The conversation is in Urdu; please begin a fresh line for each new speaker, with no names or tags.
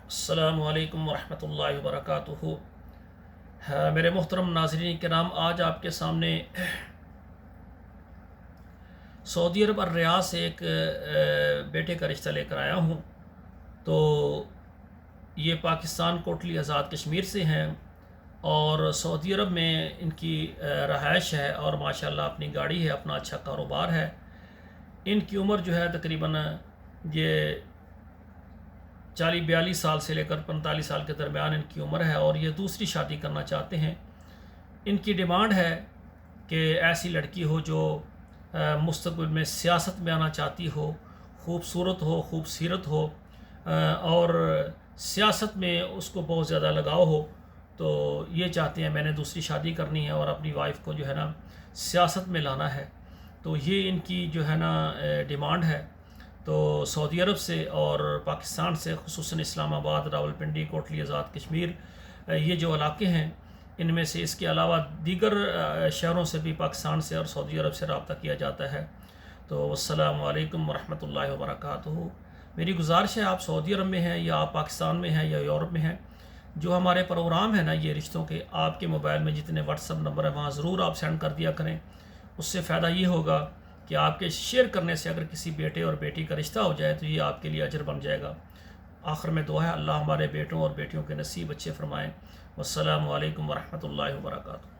السلام علیکم ورحمۃ اللہ وبرکاتہ۔ میرے محترم ناظرین کرام، آج آپ کے سامنے سعودی عرب الریاض سے ایک بیٹے کا رشتہ لے کر آیا ہوں۔ تو یہ پاکستان کوٹلی آزاد کشمیر سے ہیں اور سعودی عرب میں ان کی رہائش ہے اور ماشاءاللہ اپنی گاڑی ہے، اپنا اچھا کاروبار ہے۔ ان کی عمر جو ہے تقریباً یہ 40-42 سال سے لے کر 45 سال کے درمیان ان کی عمر ہے اور یہ دوسری شادی کرنا چاہتے ہیں۔ ان کی ڈیمانڈ ہے کہ ایسی لڑکی ہو جو مستقبل میں سیاست میں آنا چاہتی ہو، خوبصورت ہو، خوبصیرت ہو اور سیاست میں اس کو بہت زیادہ لگاؤ ہو۔ تو یہ چاہتے ہیں میں نے دوسری شادی کرنی ہے اور اپنی وائف کو جو ہے نا سیاست میں لانا ہے۔ تو یہ ان کی جو ہے نا ڈیمانڈ ہے۔ تو سعودی عرب سے اور پاکستان سے، خصوصاً اسلام آباد، راولپنڈی، کوٹلی آزاد کشمیر، یہ جو علاقے ہیں ان میں سے اس کے علاوہ دیگر شہروں سے بھی پاکستان سے اور سعودی عرب سے رابطہ کیا جاتا ہے۔ تو السلام علیکم ورحمۃ اللہ وبرکاتہ۔ میری گزارش ہے، آپ سعودی عرب میں ہیں یا آپ پاکستان میں ہیں یا یورپ میں ہیں، جو ہمارے پروگرام ہیں نا یہ رشتوں کے، آپ کے موبائل میں جتنے واٹس ایپ نمبر ہیں وہاں ضرور آپ سینڈ کر دیا کریں۔ اس سے فائدہ یہ ہوگا کہ آپ کے شیئر کرنے سے اگر کسی بیٹے اور بیٹی کا رشتہ ہو جائے تو یہ آپ کے لیے اجر بن جائے گا۔ آخر میں دعا ہے اللہ ہمارے بیٹوں اور بیٹیوں کے نصیب اچھے فرمائیں۔ والسلام علیکم ورحمۃ اللہ وبرکاتہ۔